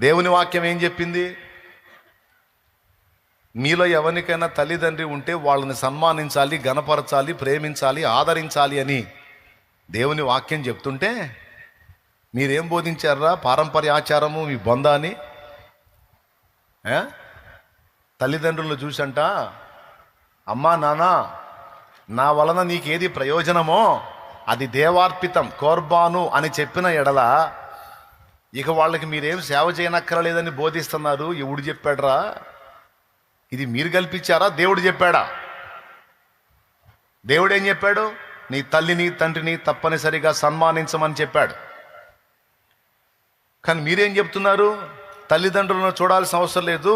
దేవుని వాక్యం ఏం చెప్పింది? మీలో ఎవరికైనా తల్లిదండ్రి ఉంటే వాళ్ళని సన్మానించాలి, గణపరచాలి, ప్రేమించాలి, ఆదరించాలి అని దేవుని వాక్యం చెప్తుంటే మీరేం బోధించారా? పారంపర్య ఆచారము మీ బొందాని. తల్లిదండ్రులు చూసంట, అమ్మా నాన్న నా వలన నీకేది ప్రయోజనమో అది దేవార్పితం, కోర్బాను అని చెప్పిన ఎడల ఇక వాళ్ళకి మీరేం సేవ చేయనక్కర్లేదని బోధిస్తున్నారు. ఎవడు చెప్పాడరా? ఇది మీరు కల్పించారా? దేవుడు చెప్పాడా? దేవుడు ఏం చెప్పాడు? నీ తల్లిని తండ్రిని తప్పనిసరిగా సన్మానించమని చెప్పాడు. కానీ మీరేం చెప్తున్నారు? తల్లిదండ్రులను చూడాల్సిన అవసరం లేదు,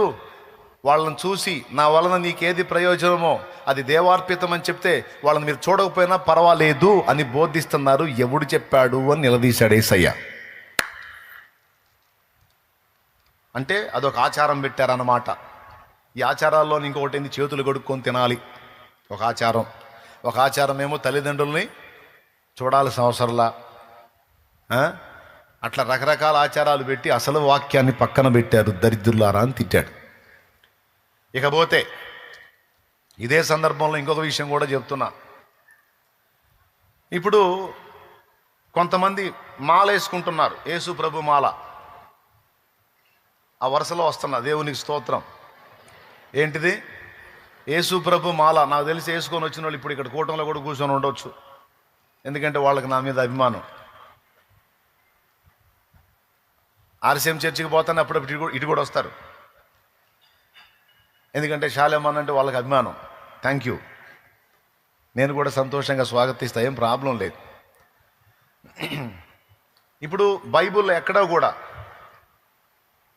వాళ్ళని చూసి నా వలన నీకేది ప్రయోజనమో అది దేవార్పితం అని చెప్తే వాళ్ళని మీరు చూడకపోయినా పర్వాలేదు అని బోధిస్తున్నారు. ఎవడు చెప్పాడు అని నిలదీశాడు యేసయ్య. అంటే అదొక ఆచారం పెట్టారన్నమాట. ఈ ఆచారాల్లో ఇంకొకటి ఏంది? చేతులు కడుక్కొని తినాలి ఒక ఆచారం. ఒక ఆచారం ఏమో తల్లిదండ్రుల్ని చూడాల్సిన అవసరంలా. అట్లా రకరకాల ఆచారాలు పెట్టి అసలు వాక్యాన్ని పక్కన పెట్టారు. దరిద్రులారా అని తిట్టాడు. ఇకపోతే ఇదే సందర్భంలో ఇంకొక విషయం కూడా చెప్తున్నా. ఇప్పుడు కొంతమంది మాల వేసుకుంటున్నారు, యేసు ప్రభు మాల. ఆ వరుసలో వస్తున్నా, దేవునికి స్తోత్రం. ఏంటిది? యేసు ప్రభు మాల. నాకు తెలిసి వేసుకొని వచ్చిన వాళ్ళు ఇప్పుడు ఇక్కడ కూటంలో కూడా కూర్చొని ఉండొచ్చు, ఎందుకంటే వాళ్ళకి నా మీద అభిమానం. ఆర్సీఎం చర్చికి పోతానే అప్పుడప్పుడు ఇటు కూడా వస్తారు, ఎందుకంటే శాలేమన్ అంటే వాళ్ళకి అభిమానం. థ్యాంక్ యూ, నేను కూడా సంతోషంగా స్వాగతిస్తా, ఏం ప్రాబ్లం లేదు. ఇప్పుడు బైబిల్లో ఎక్కడా కూడా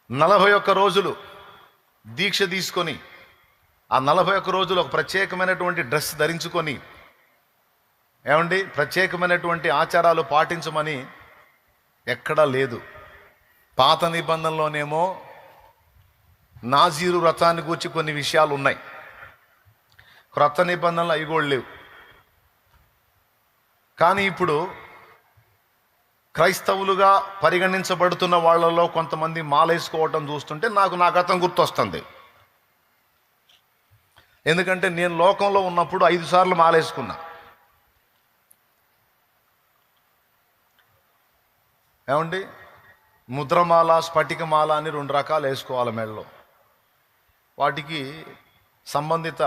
41 రోజులు దీక్ష తీసుకొని ఆ 41 రోజులు ఒక ప్రత్యేకమైనటువంటి డ్రెస్ ధరించుకొని ప్రత్యేకమైనటువంటి ఆచారాలు పాటించమని ఎక్కడా లేదు. పాత నిబంధనలోనేమో నాజీరు వ్రతాన్ని గురించి కొన్ని విషయాలు ఉన్నాయి, క్రొత్త నిబంధనలు అవి కూడా లేవు. కానీ ఇప్పుడు క్రైస్తవులుగా పరిగణించబడుతున్న వాళ్ళలో కొంతమంది మాలేసుకోవటం చూస్తుంటే నాకు నా గతం గుర్తొస్తుంది. ఎందుకంటే నేను లోకంలో ఉన్నప్పుడు 5 సార్లు మాలేసుకున్నా. ముద్రమాల, స్ఫటికమాల అని 2 రకాలు వేసుకోవాలి మెడలో. వాటికి సంబంధిత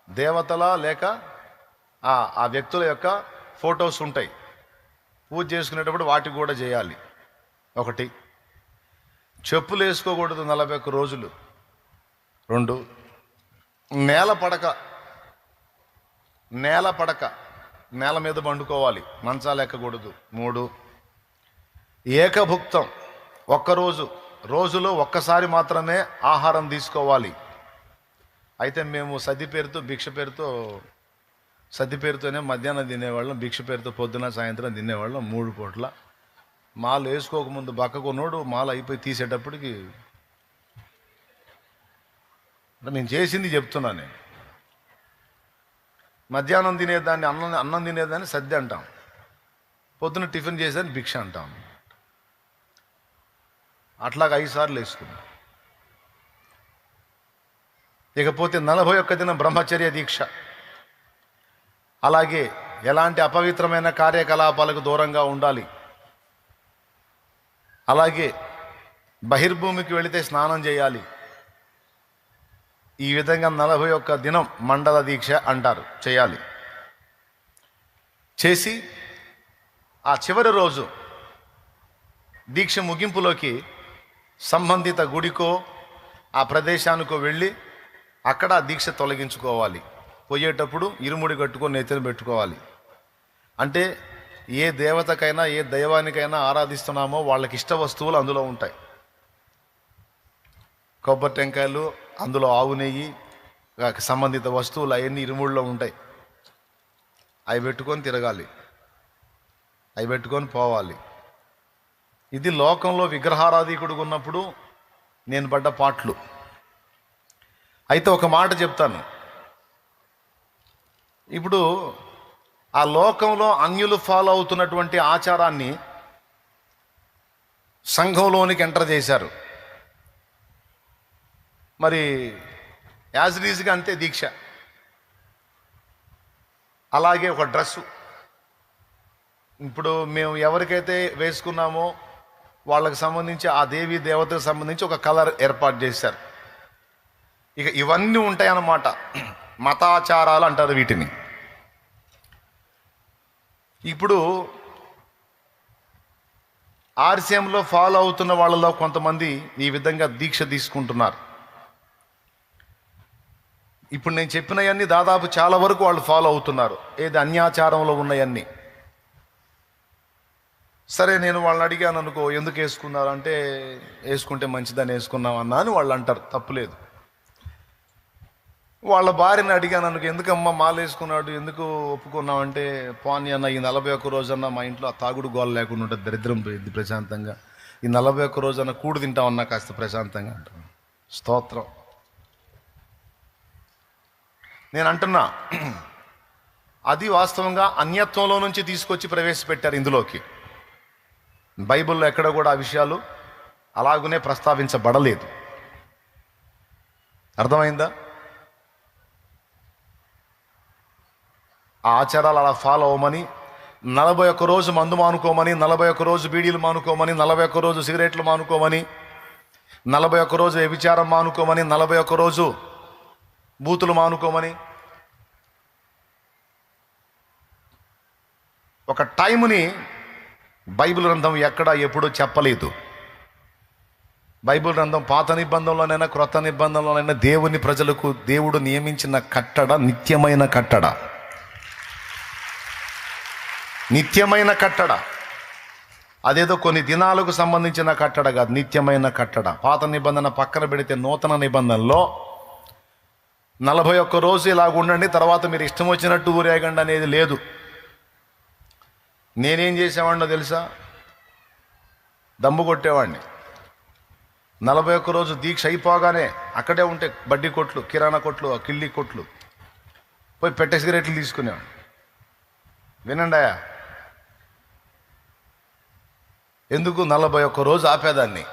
దేవతల లేక ఆ వ్యక్తుల యొక్క ఫొటోస్ ఉంటాయి. పూజ చేసుకునేటప్పుడు వాటికి కూడా చేయాలి. ఒకటి, చెప్పులు వేసుకోకూడదు 41 రోజులు. 2, నేల పడక నేల మీద పండుకోవాలి, మంచాలు ఎక్కకూడదు. 3, ఏకభుక్తం, రోజులో ఒక్కసారి మాత్రమే ఆహారం తీసుకోవాలి. అయితే మేము సద్ది పేరుతో భిక్ష పేరుతో, సద్ది పేరుతోనే మధ్యాహ్నం తినేవాళ్ళం, భిక్ష పేరుతో పొద్దున సాయంత్రం తినేవాళ్ళం 3 పూట్ల. మాలు వేసుకోకముందు బక్కకున్నోడు మాల అయిపోయి తీసేటప్పటికి నేను చేసింది చెప్తున్నా. నేను మధ్యాహ్నం తినేదాన్ని అన్నం తినేదాన్ని సద్ది అంటాం, పొద్దున టిఫిన్ చేసేదాన్ని భిక్ష అంటాం. అట్లాగా 5 సార్లు వేసుకున్నాం. ఇకపోతే 41 దినం బ్రహ్మచర్య దీక్ష. అలాగే ఎలాంటి అపవిత్రమైన కార్యకలాపాలకు దూరంగా ఉండాలి. అలాగే బహిర్భూమికి వెళితే స్నానం చేయాలి. ఈ విధంగా 41 దినం మండల దీక్ష అంటారు, చేయాలి. చేసి ఆ చివరి రోజు దీక్ష ముగింపులోకి సంబంధిత గుడికో ఆ ప్రదేశానికో వెళ్ళి అక్కడ దీక్ష తొలగించుకోవాలి. పోయేటప్పుడు ఇరుముడి కట్టుకొని నెత్తిన పెట్టుకోవాలి. అంటే ఏ దేవతకైనా ఏ దైవానికైనా ఆరాధిస్తున్నామో వాళ్ళకి ఇష్ట వస్తువులు అందులో ఉంటాయి. కొబ్బరి టెంకాయలు, అందులో ఆవు నెయ్యి, సంబంధిత వస్తువులు అవన్నీ ఇరుముడిలో ఉంటాయి. అవి పెట్టుకొని తిరగాలి, అవి పెట్టుకొని పోవాలి. ఇది లోకంలో విగ్రహారాధికుడు ఉన్నప్పుడు నేను పడ్డ పాటలు. అయితే ఒక మాట చెప్తాను. ఇప్పుడు ఆ లోకంలో అన్యులు ఫాలో అవుతున్నటువంటి ఆచారాన్ని సంఘంలోనికి ఎంటర్ చేశారు. మరి యాజ్ రీజ్గా అంతే దీక్ష. అలాగే ఒక డ్రెస్సు, ఇప్పుడు మేము ఎవరికైతే వేసుకున్నామో వాళ్ళకి సంబంధించి ఆ దేవి దేవతకు సంబంధించి ఒక కలర్ ఏర్పాటు చేశారు. ఇక ఇవన్నీ ఉంటాయన్నమాట, మతాచారాలు అంటారు వీటిని. ఇప్పుడు ఆర్సీఎంలో ఫాలో అవుతున్న వాళ్ళలో కొంతమంది ఈ విధంగా దీక్ష తీసుకుంటున్నారు. ఇప్పుడు నేను చెప్పినవన్నీ దాదాపు చాలా వరకు వాళ్ళు ఫాలో అవుతున్నారు, ఏది అన్యాచారంలో ఉన్నవన్నీ. సరే, నేను వాళ్ళని అడిగాను అనుకో, ఎందుకు వేసుకున్నారు అంటే, వేసుకుంటే మంచిదని వేసుకున్నాం అన్నా అని వాళ్ళు అంటారు, తప్పులేదు. వాళ్ళ భార్యని అడిగాను అనుకో, ఎందుకమ్మా మాల వేసుకున్నాడు, ఎందుకు ఒప్పుకున్నావు అంటే, పోనీ అన్న ఈ 41 రోజన్నా మా ఇంట్లో ఆ తాగుడు గోల లేకుండా ఉంటుంది, దరిద్రం పోయింది ప్రశాంతంగా, ఈ 41 రోజన్నా కూడు తింటామన్నా కాస్త ప్రశాంతంగా అంటాను. స్తోత్రం. నేను అంటున్నా, అది వాస్తవంగా అన్యత్వంలో నుంచి తీసుకొచ్చి ప్రవేశపెట్టారు ఇందులోకి. బైబిల్లో ఎక్కడ కూడా ఆ విషయాలు అలాగునే ప్రస్తావించబడలేదు. అర్థమైందా? ఆ ఆచారాలు అలా ఫాలో అవ్వమని, 41 రోజు మందు మానుకోమని, 41 రోజు బీడీలు మానుకోమని, 41 రోజు సిగరెట్లు మానుకోమని, 41 రోజు వ్యభిచారం మానుకోమని, 41 రోజు బూతులు మానుకోమని ఒక టైముని బైబిల్ గ్రంథం ఎక్కడ ఎప్పుడూ చెప్పలేదు. బైబిల్ గ్రంథం పాత నిబంధనలోనైనా క్రొత్త నిబంధనలోనైనా దేవుని ప్రజలకు దేవుడు నియమించిన కట్టడ నిత్యమైన కట్టడ. నిత్యమైన కట్టడ, అదేదో కొన్ని దినాలకు సంబంధించిన కట్టడ కాదు, నిత్యమైన కట్టడ. పాత నిబంధన పక్కన పెడితే నూతన నిబంధనలో 41 రోజు ఇలాగ ఉండండి, తర్వాత మీరు ఇష్టం వచ్చినట్టు ఊరేగండి అనేది లేదు. నేనేం చేసేవాడినో తెలుసా? దమ్ము కొట్టేవాడిని. 41 రోజు దీక్ష అయిపోగానే అక్కడే ఉంటే బడ్డీ కొట్లు, కిరాణా కొట్లు, కిళ్ళి కొట్లు పోయి పెట్టే సిగరెట్లు తీసుకునేవాడిని. వినండి అయ్యా, ఎందుకు 41 రోజు ఆపేదాన్ని.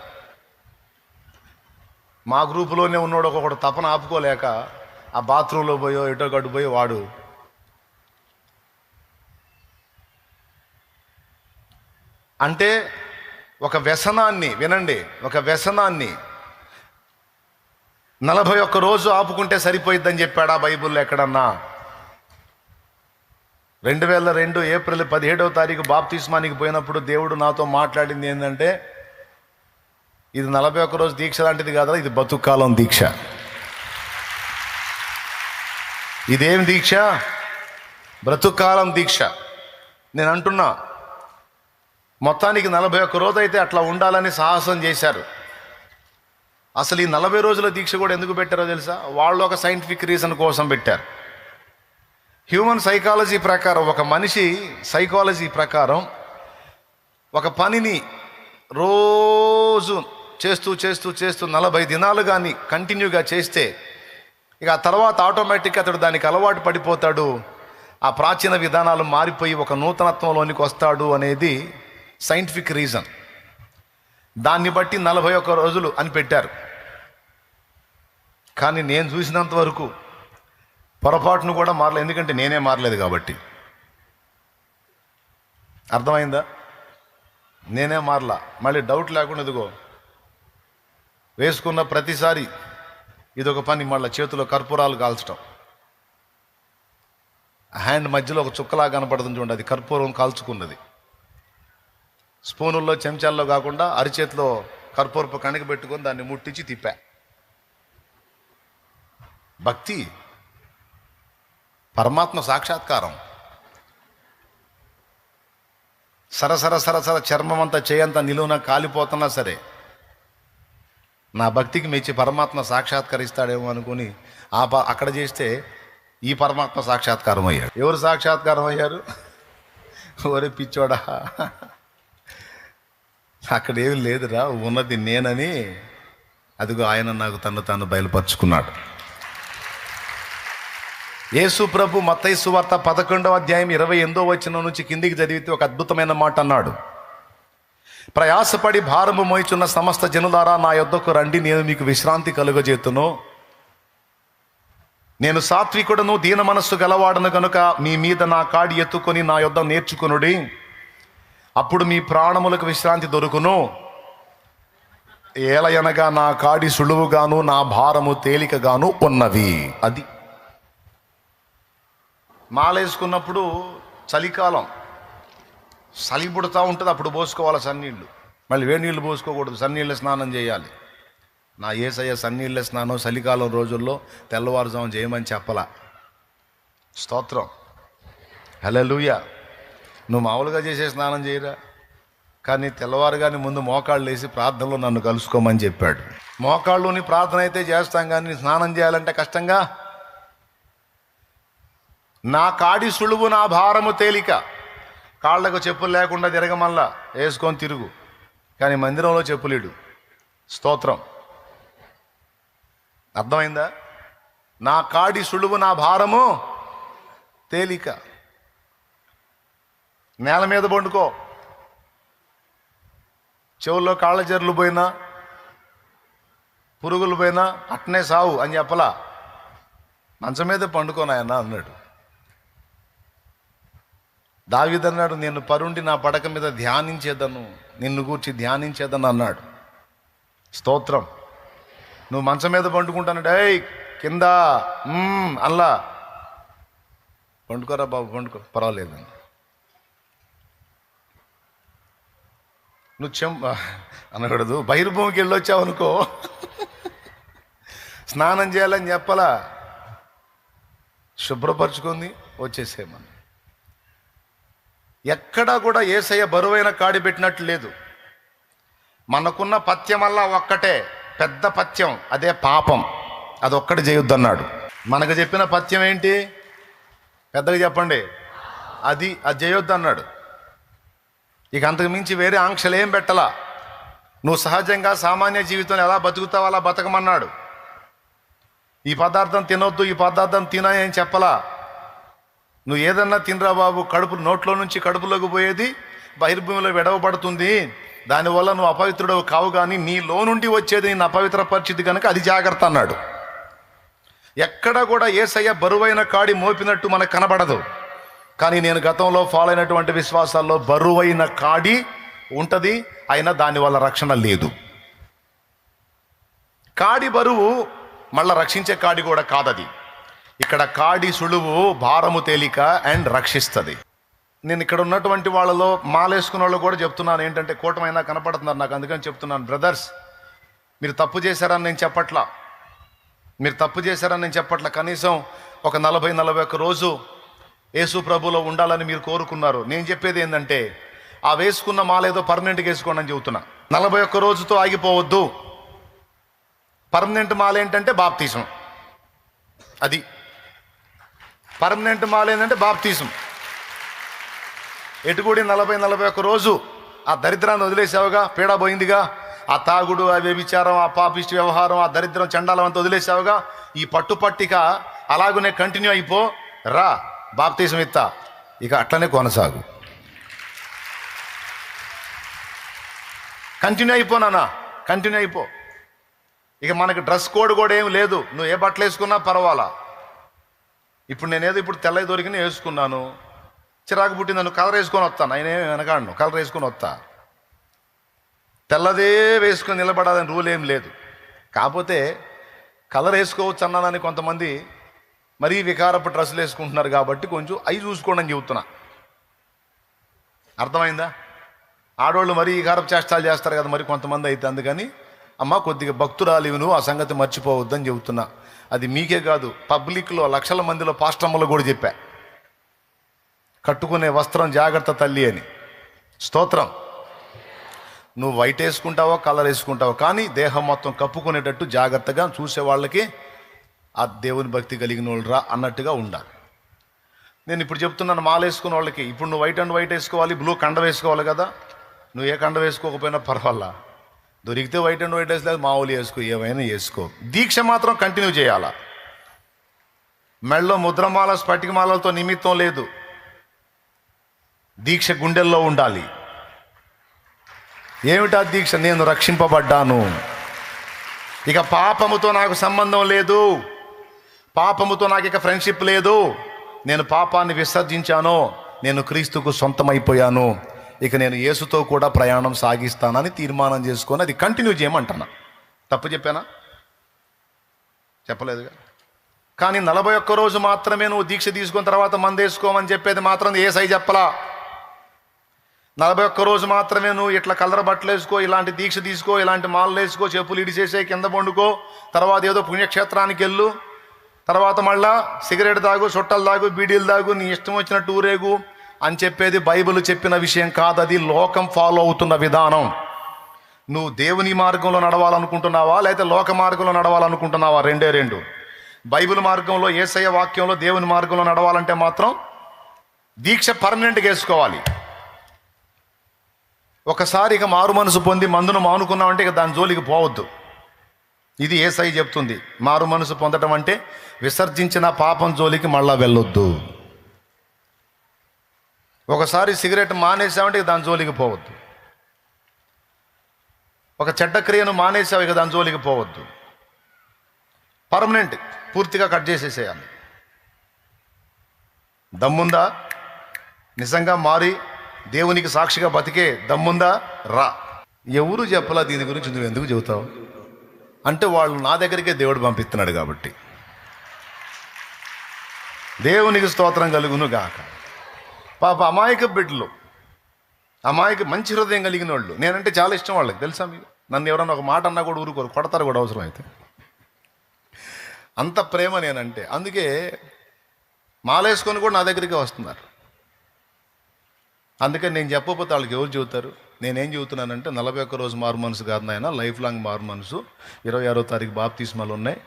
మా గ్రూపులోనే ఉన్నాడు ఒకడు తపన ఆపుకోలేక ఆ బాత్రూంలో పోయో ఎటో గడ్డు పోయి వాడు అంటే ఒక వ్యసనాన్ని, వినండి, ఒక వ్యసనాన్ని 41 రోజు ఆపుకుంటే సరిపోయిద్దని చెప్పాడా బైబిల్లో ఎక్కడన్నా? 2002 ఏప్రిల్ 17వ తారీఖు బాప్తిస్మానికి పోయినప్పుడు దేవుడు నాతో మాట్లాడింది ఏంటంటే, ఇది 41 రోజు దీక్ష లాంటిది కాదా, ఇది బతుక్కాలం దీక్ష. ఇదేం దీక్ష? బ్రతుక్కాలం దీక్ష. నేను అంటున్నా, మొత్తానికి 41 రోజు అయితే అట్లా ఉండాలని సాహసం చేశారు. అసలు ఈ 40 రోజుల దీక్ష కూడా ఎందుకు పెట్టారో తెలుసా? వాళ్ళు ఒక సైంటిఫిక్ రీజన్ కోసం పెట్టారు. హ్యూమన్ సైకాలజీ ప్రకారం, ఒక మనిషి సైకాలజీ ప్రకారం ఒక పనిని రోజు చేస్తూ చేస్తూ చేస్తూ 40 దినాలు కానీ కంటిన్యూగా చేస్తే ఇక ఆ తర్వాత ఆటోమేటిక్గా అతడు దానికి అలవాటు పడిపోతాడు, ఆ ప్రాచీన విధానాలు మారిపోయి ఒక నూతనత్వంలోనికి వస్తాడు అనేది సైంటిఫిక్ రీజన్. దాన్ని బట్టి 41 రోజులు అని పెట్టారు. కానీ నేను చూసినంత వరకు పొరపాటును కూడా మారలేదు, ఎందుకంటే నేనే మారలేదు కాబట్టి. అర్థమైందా? నేనే మారలా. మళ్ళీ డౌట్ లేకుండా ఇదిగో వేసుకున్న ప్రతిసారి ఇదొక పని, మళ్ళీ చేతిలో కర్పూరాలు కాల్చడం, హ్యాండ్ మధ్యలో ఒక చుక్కలా కనపడుతుంది చూడండి, అది కర్పూరం కాల్చుకున్నది. స్పూనుల్లో చెంచాల్లో కాకుండా అరిచేతిలో కర్పూరపు కణిక పెట్టుకొని దాన్ని ముట్టించి తిప్పా. భక్తి, పరమాత్మ సాక్షాత్కారం. సరసర సరసర చర్మం అంతా చేయంతా నిలువున కాలిపోతున్నా సరే నా భక్తికి మెచ్చి పరమాత్మ సాక్షాత్కరిస్తాడేమో అనుకుని అక్కడ చేస్తే ఈ పరమాత్మ సాక్షాత్కారం అయ్యాడు. ఎవరు సాక్షాత్కారం అయ్యారు? ఒరే పిచ్చోడా, అక్కడ ఏమి లేదురా, ఉన్నది నేనని అదిగో ఆయన నాకు తను తాను బయలుపరుచుకున్నాడు. యేసు ప్రభు మత్తయి సువార్త 11వ అధ్యాయం 28వ వచనం నుంచి కిందికి చదివితే ఒక అద్భుతమైన మాట అన్నాడు. ప్రయాసపడి భారము మోయిచున్న సమస్త జనులారా నా యొద్దకు రండి, నేను మీకు విశ్రాంతి కలుగజేతును. నేను సాత్వికుడను దీన మనస్సు గలవాడను గనుక మీ మీద నా కాడి ఎత్తుకొని నా యొద్ద నేర్చుకొనుడి, అప్పుడు మీ ప్రాణములకు విశ్రాంతి దొరుకును. ఏలయనగా నా కాడి సులువుగాను నా భారము తేలికగాను ఉన్నవి. అది మాలేసుకున్నప్పుడు చలికాలం చలి పుడుతూ ఉంటుంది, అప్పుడు పోసుకోవాలి సన్నీళ్ళు. మళ్ళీ వేడి నీళ్ళు పోసుకోకూడదు, సన్నీళ్ళ స్నానం చేయాలి. నా యేసయ్య సన్నీళ్ళ స్నానం చలికాలం రోజుల్లో తెల్లవారుజాము చేయమని చెప్పలా. స్తోత్రం, హల్లెలూయా. నువ్వు మామూలుగా చేసే స్నానం చేయరా, కానీ తెల్లవారుగానే ముందు మోకాళ్ళు వేసి ప్రార్థనలో నన్ను కలుసుకోమని చెప్పాడు. మోకాళ్ళుని ప్రార్థన అయితే చేస్తాం, కానీ స్నానం చేయాలంటే కష్టంగా. నా కాడి సులువు నా భారము తేలిక. కాళ్ళకు చెప్పులు లేకుండా తిరగమల్లా వేసుకొని తిరుగు, కానీ మందిరంలో చెప్పులేడు. స్తోత్రం, అర్థమైందా? నా కాడి సులువు నా భారము తేలిక. నేల మీద పండుకో, చెవుల్లో కాళ్ళ జర్లు పోయినా పురుగులు పోయినా అట్నే సావు అని చెప్పలా. మంచం మీద పండుకోనాయన అన్నాడు. దావీదు అన్నాడు, నేను పరుండి నా పడక మీద ధ్యానించేదను, నిన్ను గూర్చి ధ్యానించేదను అన్నాడు. స్తోత్రం. నువ్వు మంచం మీద పండుకుంటాను, డై కింద అల్లా పండుకోరా బాబు, పండుకో, పర్వాలేదండి. నువ్వు అనకూడదు. బహిర్భూమికి వెళ్ళొచ్చావు అనుకో, స్నానం చేయాలని చెప్పలా, శుభ్రపరచుకుంది వచ్చేసేమని. ఎక్కడా కూడా యేసయ్య బరువైన కాడి పెట్టినట్లు లేదు. మనకున్న పథ్యమల్లా ఒక్కటే పెద్ద పథ్యం, అదే పాపం. అదొక్కటి చేయొద్దు అన్నాడు. మనకు చెప్పిన పథ్యం ఏంటి? పెద్దగా చెప్పండి. అది చేయొద్దు అన్నాడు. ఇక అంతకు మించి వేరే ఆంక్షలు ఏం పెట్టలా. నువ్వు సహజంగా సామాన్య జీవితంలో ఎలా బతుకుతావు అలా బతకమన్నాడు. ఈ పదార్థం తినొద్దు, ఈ పదార్థం తినాయి అని చెప్పలా. నువ్వు ఏదన్నా తినరా బాబు, కడుపు నోట్లో నుంచి కడుపులోకి పోయేది బహిర్భూమిలో విడవబడుతుంది, దానివల్ల నువ్వు అపవిత్రుడవు కావు, కానీ నీలో నుండి వచ్చేది నిన్ను అపవిత్ర పరిస్థితి కనుక అది జాగ్రత్త అన్నాడు. ఎక్కడ కూడా యేసయ్య బరువైన కాడి మోపినట్టు మనకు కనబడదు. కానీ నేను గతంలో ఫాలో అయినటువంటి విశ్వాసాల్లో బరువైన కాడి ఉంటుంది, అయినా దానివల్ల రక్షణ లేదు. కాడి బరువు మళ్ళా రక్షించే కాడి కూడా కాదది. ఇక్కడ కాడి సులువు, భారము తేలిక అండ్ రక్షిస్తుంది. నేను ఇక్కడ ఉన్నటువంటి వాళ్ళలో మాలేసుకున్న వాళ్ళు కూడా చెప్తున్నాను ఏంటంటే, కూటమైనా కనపడుతున్నారు నాకు, అందుకని చెప్తున్నాను, బ్రదర్స్ మీరు తప్పు చేశారని నేను చెప్పట్లా, మీరు తప్పు చేశారని నేను చెప్పట్లా. కనీసం ఒక 40-41 రోజు యేసు ప్రభులో ఉండాలని మీరు కోరుకున్నారు. నేను చెప్పేది ఏంటంటే, ఆ వేసుకున్న మాలేదో పర్మనెంట్గా వేసుకోండి అని చెబుతున్నా. 41 రోజుతో ఆగిపోవద్దు. పర్మనెంట్ మాల ఏంటంటే బాప్తీసం. అది పర్మనెంట్ మాల ఏంటంటే బాప్తీసం. ఎటుకూడి 40-41 రోజు ఆ దరిద్రాన్ని వదిలేసావుగా, పీడ పోయిందిగా, ఆ తాగుడు, ఆ వ్యభిచారం, ఆ పాపిష్టి వ్యవహారం, ఆ దరిద్రం, చండాలం అంతా వదిలేసావుగా. ఈ పట్టుపట్టిక అలాగనే కంటిన్యూ అయిపో, రా బాప్తీసం ఇస్తా, ఇక అట్లనే కొనసాగు. కంటిన్యూ అయిపోనా, కంటిన్యూ అయిపో. ఇక మనకి డ్రెస్ కోడ్ కూడా ఏం లేదు, నువ్వు ఏ బట్టలు వేసుకున్నా పర్వాలా. ఇప్పుడు నేనేదో ఇప్పుడు తెల్లవి దొరికిన వేసుకున్నాను, చిరాకు పుట్టిందను కలర్ వేసుకొని వస్తాను, నేనేమి వెనకాడను, కలర్ వేసుకొని వస్తా. తెల్లదే వేసుకొని నిలబడాలని రూల్ ఏం లేదు. కాకపోతే కలర్ వేసుకోవచ్చు అన్నానని కొంతమంది మరీ వికారపు డ్రెస్సులు వేసుకుంటున్నారు కాబట్టి కొంచెం అవి చూసుకోండి అని చెబుతున్నా. అర్థమైందా? ఆడవాళ్ళు మరీ వికారపు చేష్టాలు చేస్తారు కదా మరి కొంతమంది అయితే, అందుకని అమ్మ కొద్దిగా భక్తురాలివి నువ్వు, ఆ సంగతి మర్చిపోవద్దని చెబుతున్నా. అది మీకే కాదు, పబ్లిక్లో లక్షల మందిలో పాస్టమ్మలు కూడా చెప్పా, కట్టుకునే వస్త్రం జాగ్రత్త తల్లి అని. స్తోత్రం. నువ్వు వైట్ వేసుకుంటావో కలర్ వేసుకుంటావో, కానీ దేహం మొత్తం కప్పుకునేటట్టు జాగ్రత్తగా చూసే వాళ్ళకి ఆ దేవుని భక్తి కలిగిన వాళ్ళు రా అన్నట్టుగా ఉండాలి. నేను ఇప్పుడు చెప్తున్నాను మాల వేసుకున్న వాళ్ళకి, ఇప్పుడు నువ్వు వైట్ అండ్ వైట్ వేసుకోవాలి, బ్లూ కండ వేసుకోవాలి కదా. నువ్వు ఏ కండ వేసుకోకపోయినా పర్వాలా, దొరికితే వైట్ అండ్ వైట్ వేసలేదు, మామూలు వేసుకో, ఏమైనా వేసుకో. దీక్ష మాత్రం కంటిన్యూ చేయాలా. మెళ్ళలో ముద్రమాల స్ఫటికమాలతో నిమిత్తం లేదు, దీక్ష గుండెల్లో ఉండాలి. ఏమిటా దీక్ష? నేను రక్షింపబడ్డాను, ఇక పాపముతో నాకు సంబంధం లేదు, పాపముతో నాకు ఇక ఫ్రెండ్షిప్ లేదు, నేను పాపాన్ని విసర్జించాను, నేను క్రీస్తుకు సొంతమైపోయాను, ఇక నేను యేసుతో కూడా ప్రయాణం సాగిస్తానని తీర్మానం చేసుకొని అది కంటిన్యూ చేయమంటున్నా. తప్పు చెప్పానా? చెప్పలేదుగా. కానీ 41 రోజు మాత్రమే నువ్వు దీక్ష తీసుకున్న తర్వాత మందేసుకోమని చెప్పేది మాత్రం యేసయ్య చెప్పలా. 41 రోజు మాత్రమే నువ్వు ఇట్లా కలర్ బట్టలు వేసుకో, ఇలాంటి దీక్ష తీసుకో, ఇలాంటి మాలలు వేసుకో, చెప్పులు ఇడిచేసే, కింద పండుకో, తర్వాత ఏదో పుణ్యక్షేత్రానికి వెళ్ళు, తర్వాత మళ్ళా సిగరెట్ తాగు, చుట్టలు తాగు, బీడీలు తాగు, నీ ఇష్టం వచ్చిన టూరేగు అని చెప్పేది బైబిల్ చెప్పిన విషయం కాదు. అది లోకం ఫాలో అవుతున్న విధానం. నువ్వు దేవుని మార్గంలో నడవాలనుకుంటున్నావా లేకపోతే లోక మార్గంలో నడవాలనుకుంటున్నావా? రెండే రెండు. బైబిల్ మార్గంలో, యేసయ్య వాక్యంలో దేవుని మార్గంలో నడవాలంటే మాత్రం దీక్ష పర్మనెంట్గా వేసుకోవాలి. ఒకసారి ఇక మారు మనసు పొంది మందును మానుకున్నామంటే ఇక దాని జోలికి పోవద్దు. ఇది యేసయ్య చెప్తుంది. మారు మనసు పొందడం అంటే విసర్జించిన పాపం జోలికి మళ్ళా వెళ్ళొద్దు. ఒకసారి సిగరెట్ మానేసామంటే ఇక దాని జోలికి పోవద్దు. ఒక చెడ్డ క్రియను మానేసావు, ఇక దాని జోలికి పోవద్దు. పర్మనెంట్, పూర్తిగా కట్ చేసేసేయాలి. దమ్ముందా? నిజంగా మారి దేవునికి సాక్షిగా బతికే దమ్ముందా? రా. ఎవరు చెప్పలా దీని గురించి, నువ్వు ఎందుకు చెబుతావు అంటే వాళ్ళు నా దగ్గరికే దేవుడు పంపిస్తున్నాడు కాబట్టి. దేవునికి స్తోత్రం కలుగును గాక. పాప అమాయక బిడ్డలు, అమాయక మంచి హృదయం కలిగిన వాళ్ళు, నేనంటే చాలా ఇష్టం వాళ్ళకి, తెలుసా మీకు? నన్ను ఎవరన్నా ఒక మాట అన్నా కూడా ఊరుకోరు, కొడతారు కూడా అవసరం అయితే. అంత ప్రేమ నేనంటే. అందుకే మాలేసుకొని కూడా నా దగ్గరికి వస్తున్నారు. అందుకని నేను చెప్పకపోతే వాళ్ళకి ఎవరు చెబుతారు? నేనేం చెబుతున్నానంటే 41 రోజు మారు మనసు కాదు నాయన, లైఫ్ లాంగ్ మారు మనసు. 26వ తారీఖు బాప్తిస్మాలు ఉన్నాయి,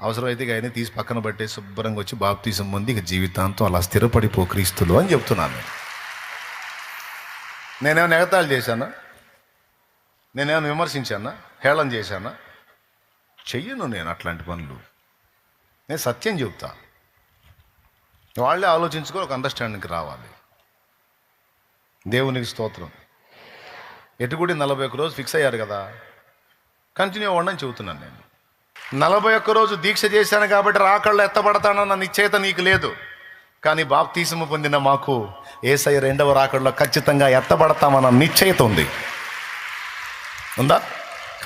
అవసరమైతే ఇక అయినా తీసి పక్కన పట్టే శుభ్రంగా వచ్చి బాప్తిసం పొంది ఇక జీవితాంతం అలా స్థిరపడిపో క్రీస్తులో అని చెప్తున్నాను. నేనేమైనా ఎగతాళి చేశానా? నేనేమైనా విమర్శించానా? హేళన చేశానా? చెయ్యను నేను అట్లాంటి పనులు. నేను సత్యం చెబుతా. వాళ్ళే ఆలోచించుకొని ఒక అండర్స్టాండింగ్కి రావాలి. దేవునికి స్తోత్రం. ఎటుగుడి 41 రోజు ఫిక్స్ అయ్యారు కదా, కంటిన్యూ అవ్వండి అని చెబుతున్నాను నేను. 41 రోజు దీక్ష చేశాను కాబట్టి రాకళ్ళు ఎత్తబడతానన్న నిశ్చయిత నీకు లేదు. కానీ బాప్తీసము పొందిన మాకు యేసయ్య 2వ రాకడలో ఖచ్చితంగా ఎత్తబడతామన్న నిశ్చయిత ఉంది. ఉందా?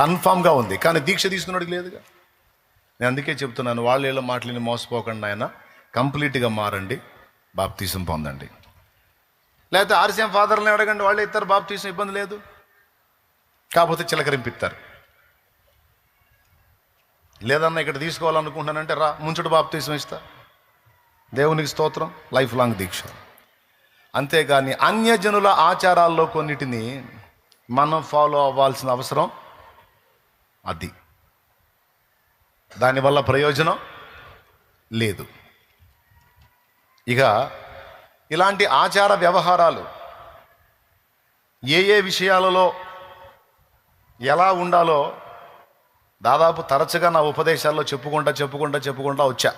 కన్ఫామ్గా ఉంది. కానీ దీక్ష తీసుకున్నాడికి లేదుగా. నేను అందుకే చెప్తున్నాను, వాళ్ళ మాటలని మోసపోకండి ఆయన, కంప్లీట్గా మారండి, బాప్తీసం పొందండి. లేకపోతే ఆర్సీఎం ఫాదర్ని అడగండి, వాళ్ళే ఇస్తారు బాప్తీసం, ఇబ్బంది లేదు. కాకపోతే చిలకరింపిస్తారు. లేదన్నా ఇక్కడ తీసుకోవాలనుకుంటున్నానంటే రా, ముంచుడు బాప్తీసం ఇస్తా. దేవునికి స్తోత్రం. లైఫ్ లాంగ్ దీక్ష. అంతేగాని అన్యజనుల ఆచారాల్లో కొన్నిటిని మనం ఫాలో అవ్వాల్సిన అవసరం అది. దానివల్ల ప్రయోజనం లేదు. ఇక ఇలాంటి ఆచార వ్యవహారాలు ఏ విషయాలలో ఎలా ఉండాలో దాదాపు తరచుగా నా ఉపదేశాల్లో చెప్పుకుంటా వచ్చా.